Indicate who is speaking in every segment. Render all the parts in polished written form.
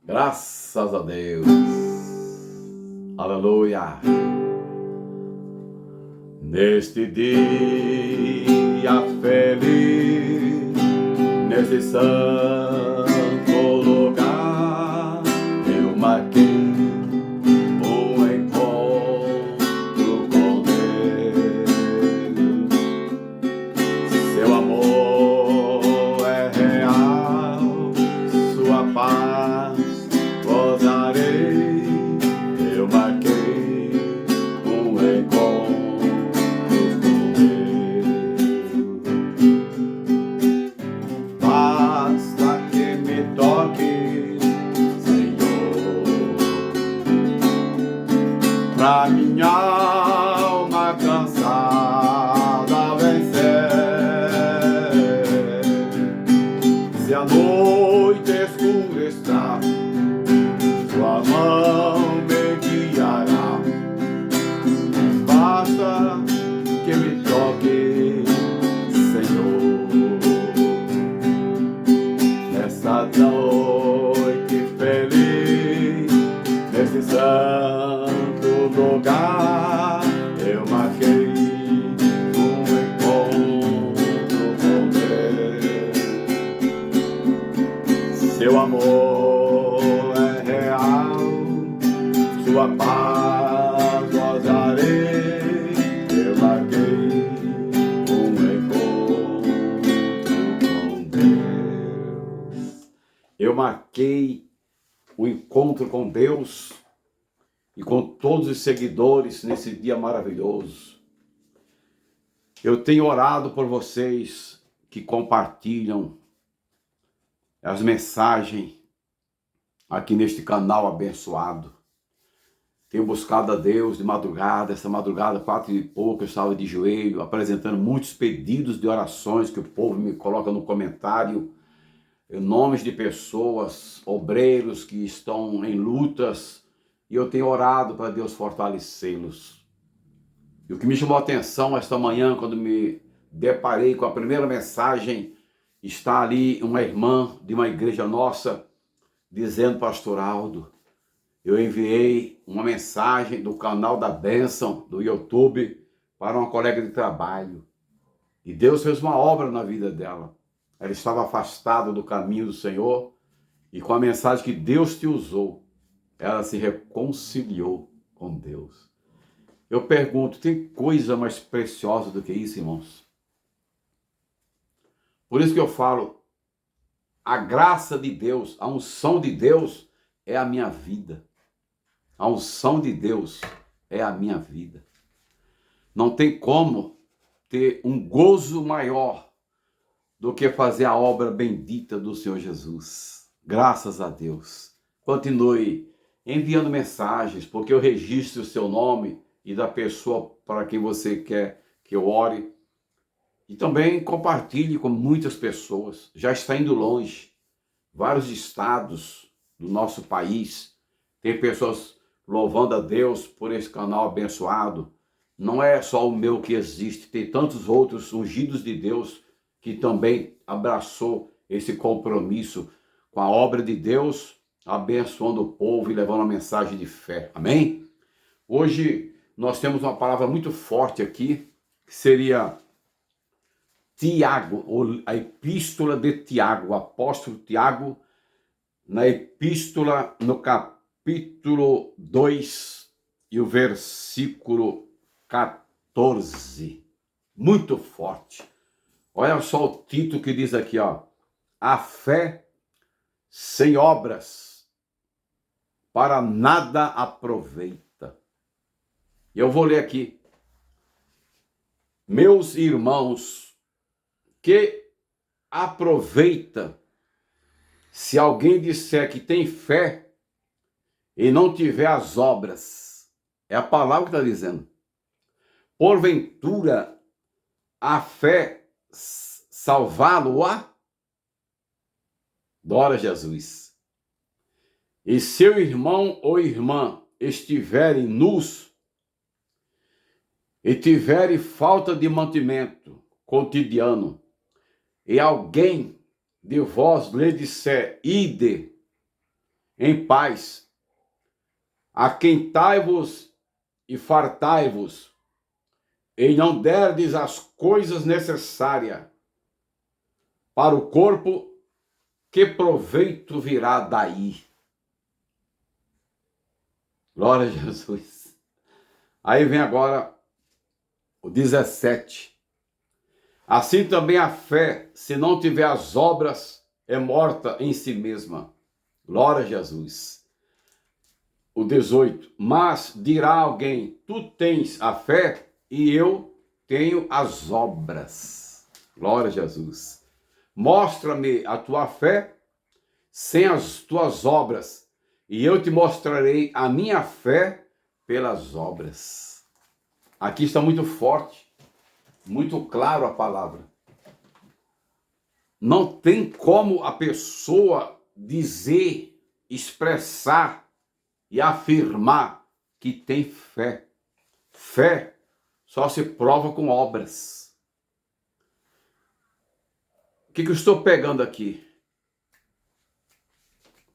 Speaker 1: Graças a Deus. Aleluia. Neste dia feliz, nesse santo lugar, eu marquei um encontro com Deus. Seu amor é real, sua paz gozarei. Eu marquei um encontro com Deus. Basta que me toque, Senhor, pra minha alma cansada vencer. Se a noite escura está, sua mão me guiará. Basta que me toque, Senhor, nessa noite feliz, nesse santo lugar, eu marquei um encontro com Deus. Seu amor é real, sua paz gozarei. Eu marquei um encontro com Deus. Eu marquei o encontro com Deus e com todos os seguidores nesse dia maravilhoso. Eu tenho orado por vocês que compartilham as mensagens aqui neste canal abençoado. Tenho buscado a Deus de madrugada, essa madrugada, 4 e pouco, eu estava de joelho, apresentando muitos pedidos de orações que o povo me coloca no comentário, nomes de pessoas, obreiros que estão em lutas, e eu tenho orado para Deus fortalecê-los. E o que me chamou a atenção esta manhã, quando me deparei com a primeira mensagem, está ali uma irmã de uma igreja nossa, dizendo: Pastor Aldo, eu enviei uma mensagem do canal da Bênção, do YouTube, para uma colega de trabalho. E Deus fez uma obra na vida dela. Ela estava afastada do caminho do Senhor, e com a mensagem que Deus te usou, ela se reconciliou com Deus. Eu pergunto, tem coisa mais preciosa do que isso, irmãos? Por isso que eu falo, a graça de Deus, a unção de Deus é a minha vida. A unção de Deus é a minha vida. Não tem como ter um gozo maior do que fazer a obra bendita do Senhor Jesus. Graças a Deus. Continue enviando mensagens, porque eu registro o seu nome e da pessoa para quem você quer que eu ore. E também compartilhe com muitas pessoas. Já está indo longe. Vários estados do nosso país tem pessoas louvando a Deus por esse canal abençoado. Não é só o meu que existe, tem tantos outros ungidos de Deus que também abraçou esse compromisso com a obra de Deus, abençoando o povo e levando uma mensagem de fé. Amém? Hoje nós temos uma palavra muito forte aqui, que seria Tiago, ou a epístola de Tiago, o apóstolo Tiago, na epístola, no capítulo 2 e o versículo 14. Muito forte. Olha só o título que diz aqui, ó. A fé sem obras para nada aproveita. E eu vou ler aqui. Meus irmãos, que aproveita se alguém disser que tem fé e não tiver as obras. É a palavra que está dizendo. Porventura, a fé salvá-lo-á? Glória a Jesus. E seu irmão ou irmã estiverem nus e tiverem falta de mantimento cotidiano, e alguém de vós lhe disser, ide, em paz. Aquentai-vos e fartai-vos, e não derdes as coisas necessárias para o corpo, que proveito virá daí? Glória a Jesus. Aí vem agora o 17. Assim também a fé, se não tiver as obras, é morta em si mesma. Glória a Jesus. O 18. Mas dirá alguém, tu tens a fé e eu tenho as obras. Glória a Jesus. Mostra-me a tua fé sem as tuas obras, e eu te mostrarei a minha fé pelas obras. Aqui está muito forte, muito claro a palavra. Não tem como a pessoa dizer, expressar e afirmar que tem fé. Fé só se prova com obras. O que eu estou pegando aqui?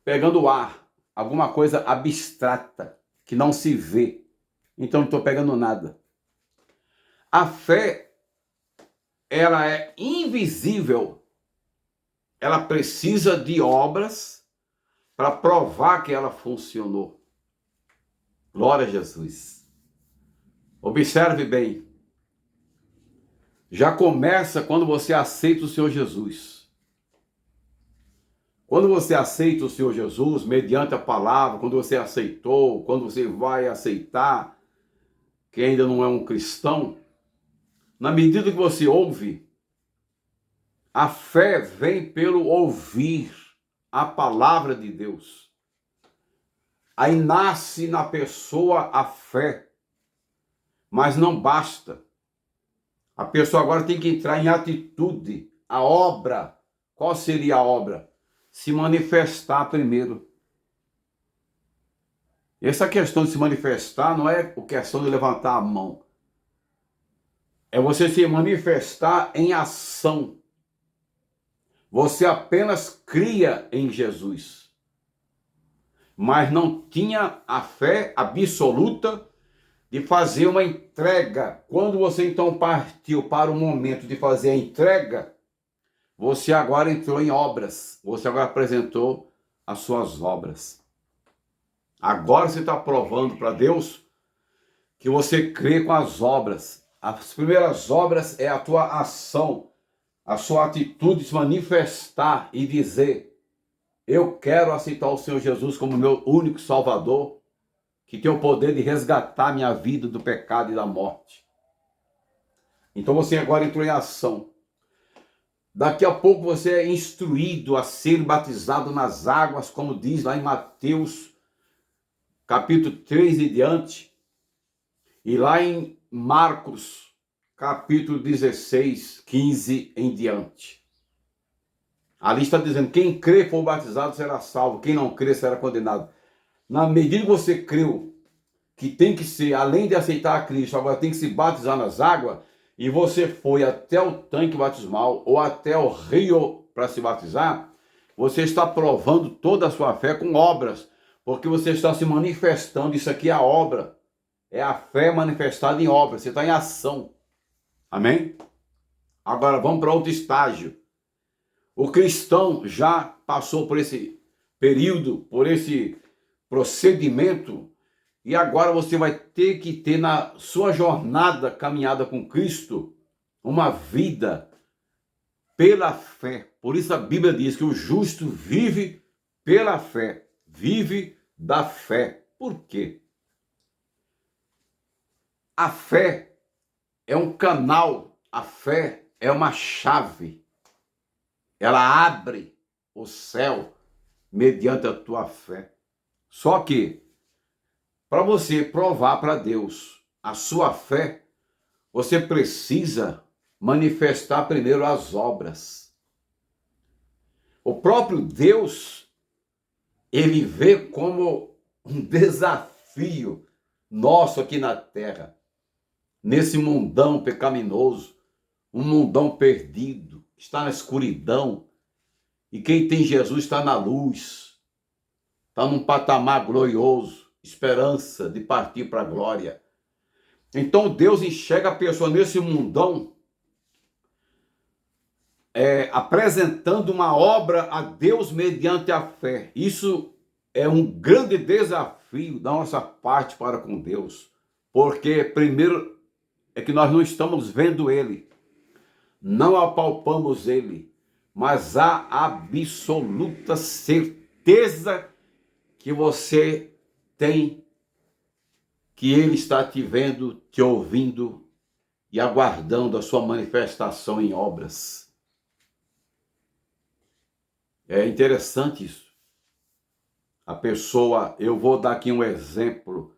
Speaker 1: Pegando o ar, alguma coisa abstrata, que não se vê. Então não estou pegando nada. A fé, ela é invisível. Ela precisa de obras para provar que ela funcionou. Glória a Jesus. Observe bem. Já começa quando você aceita o Senhor Jesus. Quando você aceita o Senhor Jesus, mediante a palavra, quando você aceitou, quando você vai aceitar, que ainda não é um cristão, na medida que você ouve, a fé vem pelo ouvir a palavra de Deus. Aí nasce na pessoa a fé, mas não basta. A pessoa agora tem que entrar em atitude, a obra. Qual seria a obra? Se manifestar primeiro. Essa questão de se manifestar não é questão de levantar a mão. É você se manifestar em ação. Você apenas cria em Jesus, mas não tinha a fé absoluta de fazer uma entrega. Quando você então partiu para o momento de fazer a entrega, você agora entrou em obras. Você agora apresentou as suas obras. Agora você está provando para Deus que você crê com as obras. As primeiras obras é a tua ação, a sua atitude de se manifestar e dizer: eu quero aceitar o Senhor Jesus como meu único Salvador, que tem o poder de resgatar minha vida do pecado e da morte. Então você agora entrou em ação. Daqui a pouco você é instruído a ser batizado nas águas, como diz lá em Mateus, capítulo 3 e diante, e lá em Marcos, capítulo 16, 15 em diante. Ali está dizendo, quem crê e for batizado será salvo, quem não crê será condenado. Na medida que você creu que tem que ser, além de aceitar a Cristo, agora tem que se batizar nas águas, e você foi até o tanque batismal ou até o rio para se batizar, você está provando toda a sua fé com obras, porque você está se manifestando. Isso aqui é a obra, é a fé manifestada em obra, você está em ação. Amém? Agora vamos para outro estágio. O cristão já passou por esse período, por esse procedimento, e agora você vai ter que ter na sua jornada, caminhada com Cristo, uma vida pela fé. Por isso a Bíblia diz que o justo vive pela fé, vive da fé. Por quê? A fé é um canal, a fé é uma chave. Ela abre o céu mediante a tua fé. Só que, para você provar para Deus a sua fé, você precisa manifestar primeiro as obras. O próprio Deus, ele vê como um desafio nosso aqui na terra, nesse mundão pecaminoso, um mundão perdido, está na escuridão, e quem tem Jesus está na luz. está num patamar glorioso, esperança de partir para a glória. Então Deus enxerga a pessoa nesse mundão, apresentando uma obra a Deus mediante a fé. Isso é um grande desafio da nossa parte para com Deus, porque primeiro é que nós não estamos vendo Ele, não apalpamos Ele, mas há absoluta certeza que você tem que Ele está te vendo, te ouvindo e aguardando a sua manifestação em obras. É interessante isso. A pessoa, eu vou dar aqui um exemplo.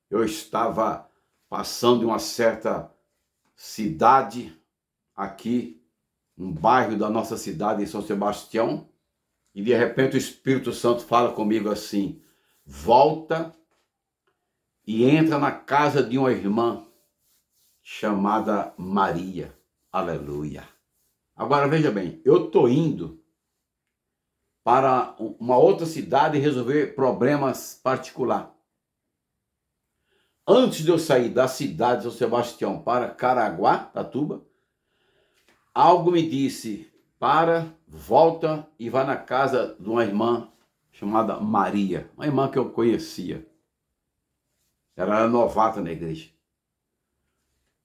Speaker 1: Eu estava passando em uma certa cidade aqui, um bairro da nossa cidade, em São Sebastião, e de repente o Espírito Santo fala comigo assim: volta e entra na casa de uma irmã chamada Maria. Aleluia. Agora veja bem, eu estou indo para uma outra cidade resolver problemas particulares. Antes de eu sair da cidade de São Sebastião para Caraguatatuba, algo me disse: volta e vá na casa de uma irmã chamada Maria, uma irmã que eu conhecia. Ela era novata na igreja.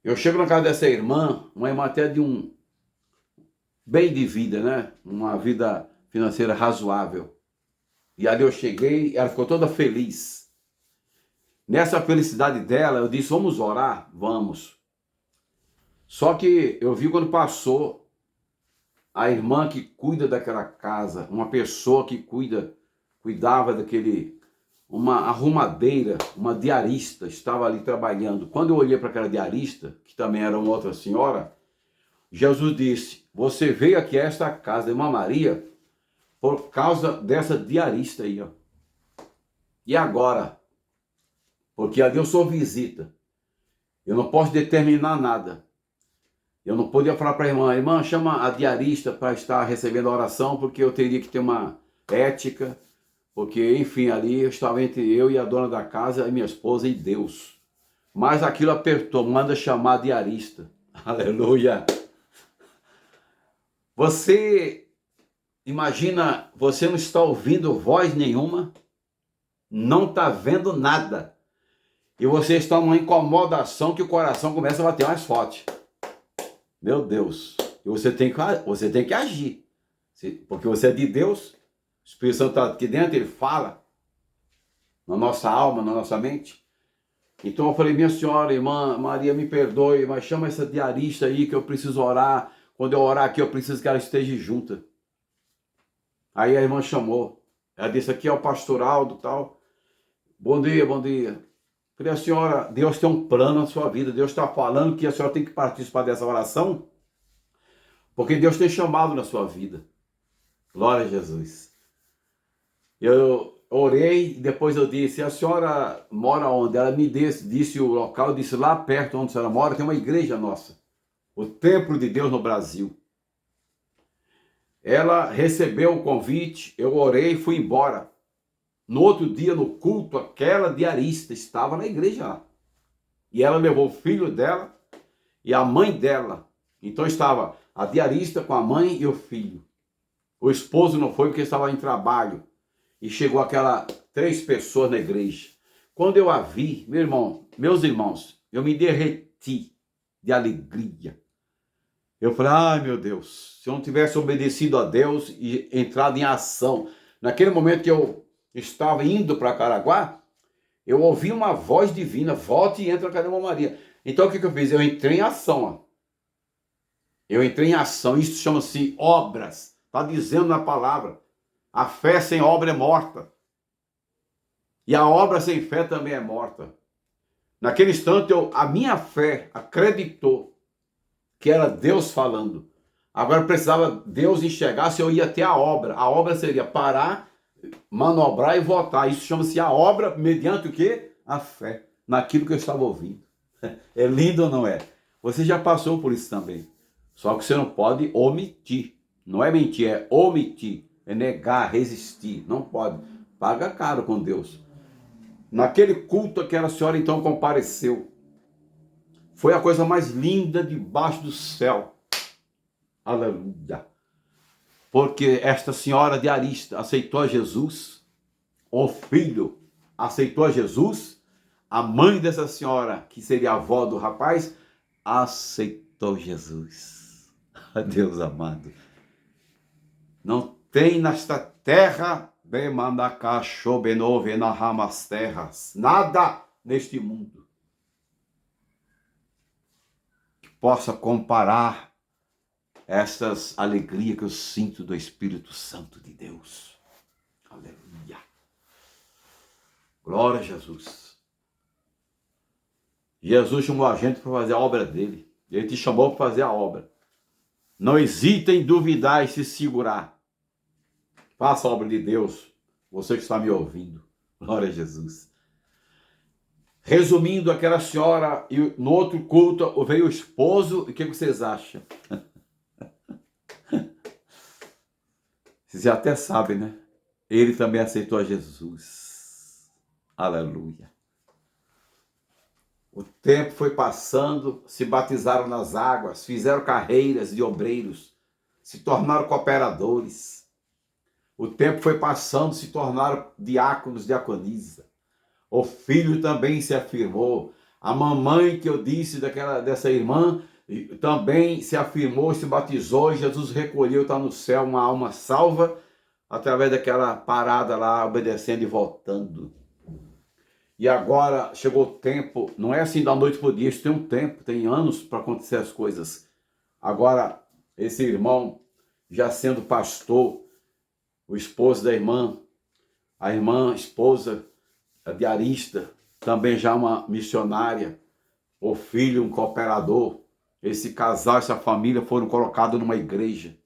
Speaker 1: Eu chego na casa dessa irmã, uma irmã até de um bem de vida, né? Uma vida financeira razoável. E ali eu cheguei, ela ficou toda feliz. Nessa felicidade dela, eu disse: vamos orar? Vamos. Só que eu vi quando passou a irmã que cuida daquela casa, uma pessoa que cuidava uma arrumadeira, uma diarista, estava ali trabalhando. Quando eu olhei para aquela diarista, que também era uma outra senhora, Jesus disse: você veio aqui a esta casa de irmã Maria por causa dessa diarista aí, ó. E agora? Porque ali eu sou visita. Eu não posso determinar nada. Eu não podia falar para a irmã, chama a diarista para estar recebendo a oração, porque eu teria que ter uma ética, porque, enfim, ali eu estava entre eu e a dona da casa, e minha esposa e Deus. Mas aquilo apertou, manda chamar a diarista. Aleluia! Você imagina, você não está ouvindo voz nenhuma, não está vendo nada, e você está numa incomodação que o coração começa a bater mais forte. Meu Deus, e você tem que agir, porque você é de Deus, o Espírito Santo está aqui dentro, ele fala na nossa alma, na nossa mente. Então eu falei: minha senhora, irmã Maria, me perdoe, mas chama essa diarista aí que eu preciso orar. Quando eu orar aqui, eu preciso que ela esteja junta. Aí a irmã chamou, ela disse: aqui é o pastor Aldo, tal. Bom dia, bom dia. Falei: a senhora, Deus tem um plano na sua vida, Deus está falando que a senhora tem que participar dessa oração, porque Deus tem chamado na sua vida. Glória a Jesus. Eu orei, depois eu disse: a senhora mora onde? Ela me disse o local, eu disse: lá perto onde a senhora mora tem uma igreja nossa, o Templo de Deus no Brasil. Ela recebeu o convite, eu orei e fui embora. No outro dia, no culto, aquela diarista estava na igreja lá. E ela levou o filho dela e a mãe dela. Então estava a diarista com a mãe e o filho. O esposo não foi porque estava em trabalho. E chegou 3 pessoas na igreja. Quando eu a vi, meus irmãos, eu me derreti de alegria. Eu falei: ai meu Deus, se eu não tivesse obedecido a Deus e entrado em ação. Naquele momento que eu estava indo para Caraguá, eu ouvi uma voz divina: volte e entra na casa da irmã Maria. Então o que eu fiz? Eu entrei em ação. Ó. Eu entrei em ação, isso chama-se obras. Está dizendo na palavra: a fé sem obra é morta. E a obra sem fé também é morta. Naquele instante, a minha fé acreditou que era Deus falando. Agora precisava Deus enxergar se eu ia ter a obra. A obra seria parar, manobrar e votar. Isso chama-se a obra mediante o quê? A fé. Naquilo que eu estava ouvindo. É lindo ou não é? Você já passou por isso também. Só que você não pode omitir. Não é mentir, é omitir. É negar, resistir. Não pode. Paga caro com Deus. Naquele culto, aquela senhora então compareceu. Foi a coisa mais linda debaixo do céu. Aleluia. Porque esta senhora diarista aceitou a Jesus, o filho aceitou a Jesus, a mãe dessa senhora, que seria a avó do rapaz, aceitou Jesus. Deus amado. Não tem nesta terra, nada neste mundo que possa comparar essas alegrias que eu sinto do Espírito Santo de Deus. Aleluia. Glória a Jesus. Jesus chamou a gente para fazer a obra dele. Ele te chamou para fazer a obra. Não hesite em duvidar e se segurar. Faça a obra de Deus. Você que está me ouvindo. Glória a Jesus. Resumindo, aquela senhora, e no outro culto veio o esposo. E o que vocês acham? Vocês já até sabem, né? Ele também aceitou a Jesus. Aleluia. O tempo foi passando, se batizaram nas águas, fizeram carreiras de obreiros, se tornaram cooperadores. O tempo foi passando, se tornaram diáconos, diaconisa. O filho também se afirmou. A mamãe que eu disse dessa irmã também se afirmou, se batizou, e Jesus recolheu, está no céu, uma alma salva, através daquela parada lá, obedecendo e voltando. E agora chegou o tempo, não é assim da noite para o dia, isso tem um tempo, tem anos para acontecer as coisas. Agora, esse irmão, já sendo pastor, o esposo da irmã, a irmã esposa, a diarista, também já uma missionária, o filho, um cooperador, esse casal, essa família foram colocados numa igreja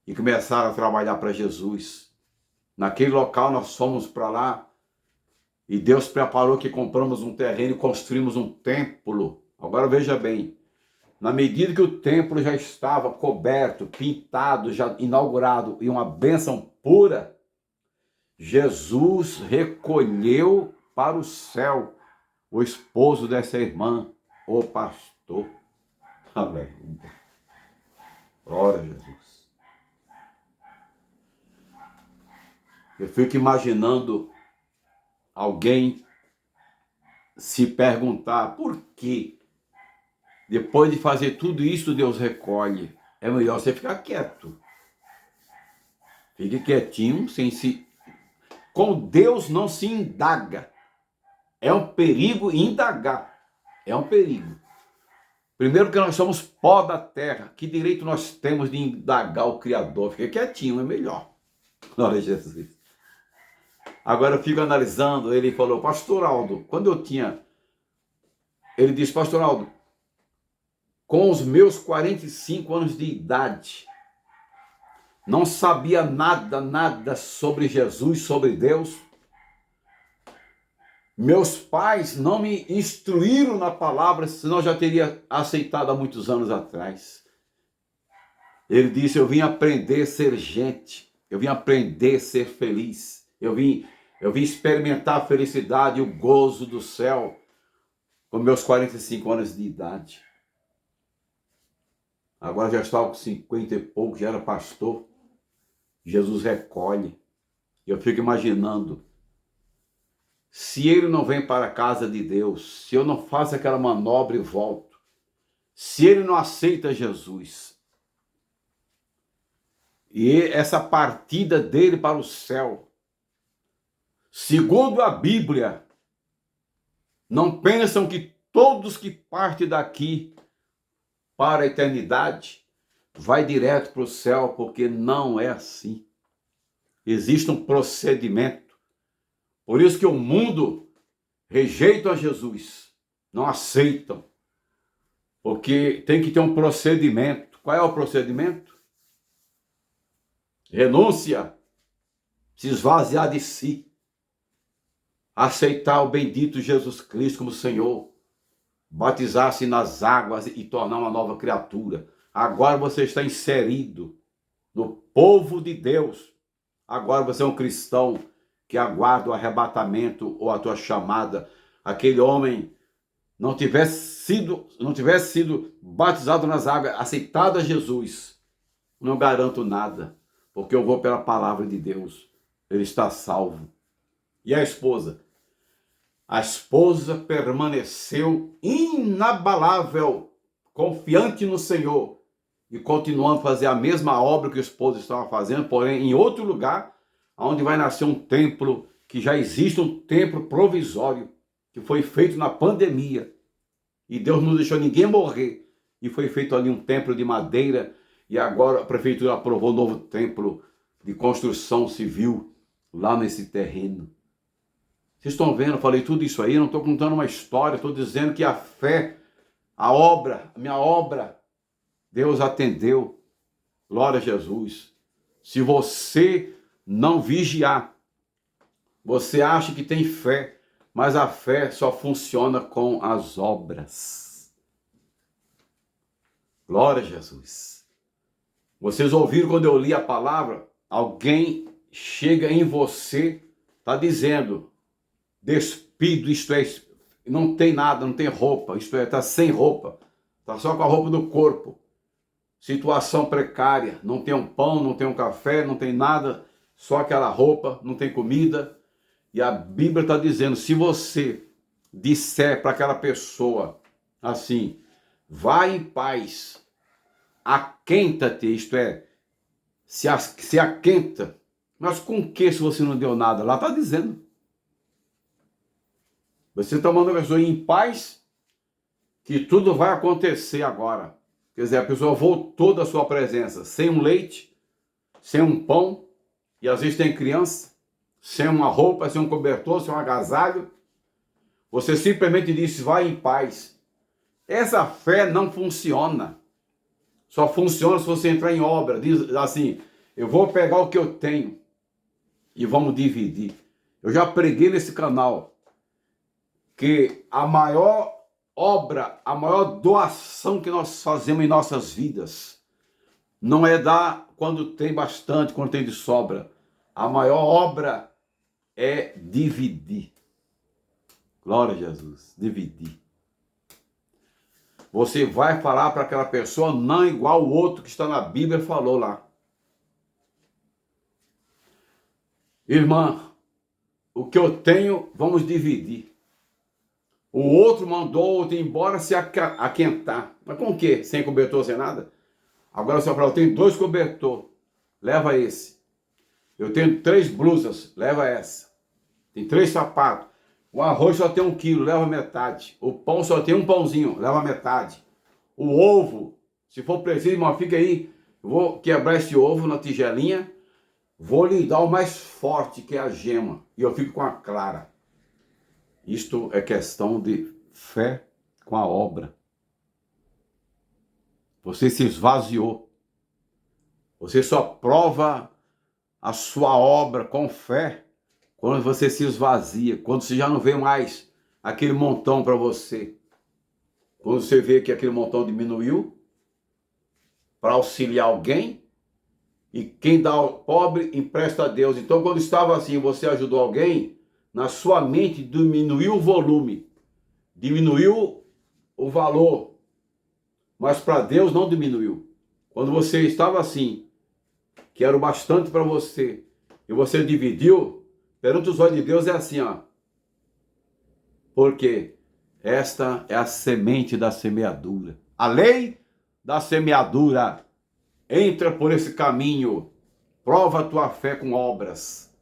Speaker 1: e começaram a trabalhar para Jesus. Naquele local nós fomos para lá, e Deus preparou que compramos um terreno e construímos um templo. Agora veja bem, na medida que o templo já estava coberto, pintado, já inaugurado e uma bênção pura, Jesus recolheu para o céu o esposo dessa irmã, o pastor. Aleluia. Glória a Jesus. Eu fico imaginando alguém se perguntar por que, depois de fazer tudo isso, Deus recolhe. É melhor você ficar quieto. Fique quietinho, sem se... Com Deus não se indaga. É um perigo indagar. É um perigo. Primeiro que nós somos pó da terra. Que direito nós temos de indagar o Criador? Fique quietinho, é melhor. Glória a Jesus. Agora eu fico analisando, ele falou, pastor Aldo, quando eu tinha... Ele disse, pastor Aldo, com os meus 45 anos de idade, não sabia nada sobre Jesus, sobre Deus. Meus pais não me instruíram na palavra, senão eu já teria aceitado há muitos anos atrás. Ele disse, eu vim aprender a ser gente, eu vim aprender a ser feliz, eu vim experimentar a felicidade e o gozo do céu com meus 45 anos de idade. Agora já estava com 50 e pouco, já era pastor. Jesus recolhe. Eu fico imaginando, se ele não vem para a casa de Deus, se eu não faço aquela manobra e volto, se ele não aceita Jesus, e essa partida dele para o céu, segundo a Bíblia, não pensam que todos que partem daqui para a eternidade vai direto para o céu, porque não é assim. Existe um procedimento. Por isso que o mundo rejeita a Jesus, não aceitam, porque tem que ter um procedimento. Qual é o procedimento? Renúncia, se esvaziar de si, aceitar o bendito Jesus Cristo como Senhor, batizar-se nas águas e tornar uma nova criatura. Agora você está inserido no povo de Deus. Agora você é um cristão que aguarda o arrebatamento ou a tua chamada, aquele homem não tivesse sido batizado nas águas, aceitado a Jesus, não garanto nada, porque eu vou pela palavra de Deus, ele está salvo. E a esposa? A esposa permaneceu inabalável, confiante no Senhor, e continuando a fazer a mesma obra que o esposo estava fazendo, porém em outro lugar, onde vai nascer um templo, que já existe um templo provisório, que foi feito na pandemia, e Deus não deixou ninguém morrer, e foi feito ali um templo de madeira, e agora a prefeitura aprovou um novo templo de construção civil, lá nesse terreno. Vocês estão vendo, eu falei tudo isso aí, não estou contando uma história, estou dizendo que a fé, a obra, a minha obra, Deus atendeu. Glória a Jesus. Se você não vigiar, você acha que tem fé, mas a fé só funciona com as obras. Glória a Jesus. Vocês ouviram quando eu li a palavra? Alguém chega em você, está dizendo, despido, isto é, não tem nada, não tem roupa, isto é, está sem roupa, está só com a roupa do corpo. Situação precária, não tem um pão, não tem um café, não tem nada, só aquela roupa, não tem comida. E a Bíblia está dizendo, se você disser para aquela pessoa assim, vai em paz, aquenta-te, isto é, se aquenta, mas com que se você não deu nada? Lá está dizendo. Você está mandando a pessoa ir em paz, que tudo vai acontecer agora. Quer dizer, a pessoa voltou da sua presença, sem um leite, sem um pão, e às vezes tem criança, sem uma roupa, sem um cobertor, sem um agasalho. Você simplesmente disse, vai em paz. Essa fé não funciona. Só funciona se você entrar em obra. Diz assim, eu vou pegar o que eu tenho e vamos dividir. Eu já preguei nesse canal que a maior obra, a maior doação que nós fazemos em nossas vidas não é dar quando tem bastante, quando tem de sobra. A maior obra é dividir. Glória a Jesus, dividir. Você vai falar para aquela pessoa não igual o outro que está na Bíblia falou lá. Irmã, o que eu tenho, vamos dividir. O outro mandou o outro ir embora se aquentar. Mas com o quê? Sem cobertor, sem nada? Agora você fala, eu tenho 2 cobertores, leva esse. Eu tenho 3 blusas, leva essa. Tem 3 sapatos. O arroz só tem 1 quilo, leva metade. O pão só tem um pãozinho, leva metade. O ovo, se for preciso, irmão, fica aí. Eu vou quebrar esse ovo na tigelinha. Vou lhe dar o mais forte, que é a gema. E eu fico com a clara. Isto é questão de fé com a obra. Você se esvaziou. Você só prova a sua obra com fé quando você se esvazia, quando você já não vê mais aquele montão para você. Quando você vê que aquele montão diminuiu para auxiliar alguém, e quem dá ao pobre empresta a Deus. Então, quando estava assim, você ajudou alguém, na sua mente diminuiu o volume, diminuiu o valor, mas para Deus não diminuiu. Quando você estava assim, que era o bastante para você, e você dividiu, perante os olhos de Deus é assim, ó. Porque esta é a semente da semeadura. A lei da semeadura. Entra por esse caminho. Prova a tua fé com obras.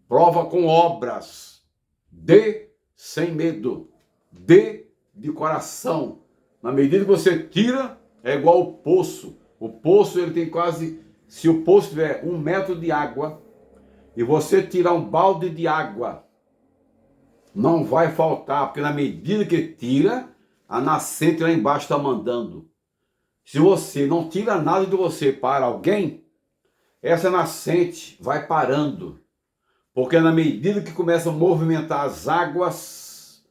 Speaker 1: Prova com obras. Dê sem medo. Dê de coração. Na medida que você tira, é igual o poço. O poço, ele tem quase... Se o poço tiver 1 metro de água, e você tirar um balde de água, não vai faltar, porque na medida que tira, a nascente lá embaixo está mandando. Se você não tira nada de você para alguém, essa nascente vai parando. Porque na medida que começa a movimentar as águas,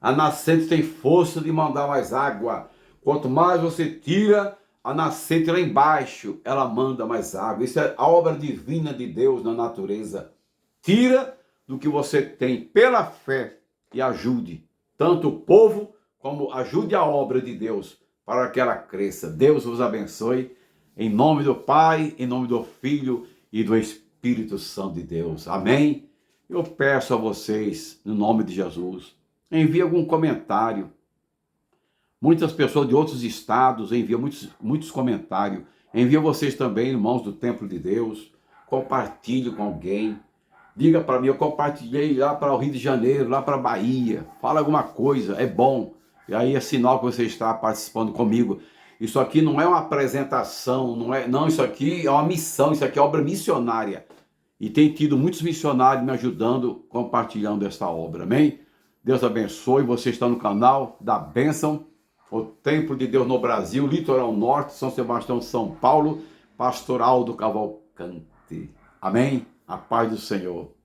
Speaker 1: a nascente tem força de mandar mais água. Quanto mais você tira, a nascente lá embaixo, ela manda mais água. Isso é a obra divina de Deus na natureza. Tira do que você tem pela fé e ajude tanto o povo como ajude a obra de Deus para que ela cresça. Deus vos abençoe. Em nome do Pai, em nome do Filho e do Espírito Santo de Deus. Amém? Eu peço a vocês, no nome de Jesus, envie algum comentário. Muitas pessoas de outros estados enviam muitos comentários. Envio vocês também, irmãos do Templo de Deus. Compartilhe com alguém. Diga para mim, eu compartilhei lá para o Rio de Janeiro, lá para a Bahia. Fala alguma coisa, é bom. E aí é sinal que você está participando comigo. Isso aqui não é uma apresentação, não, isso aqui é uma missão, isso aqui é obra missionária. E tem tido muitos missionários me ajudando, compartilhando esta obra, amém? Deus abençoe, você está no canal da Bênção, o Templo de Deus no Brasil, Litoral Norte, São Sebastião, São Paulo, Pastor Aldo Cavalcante. Amém? A paz do Senhor.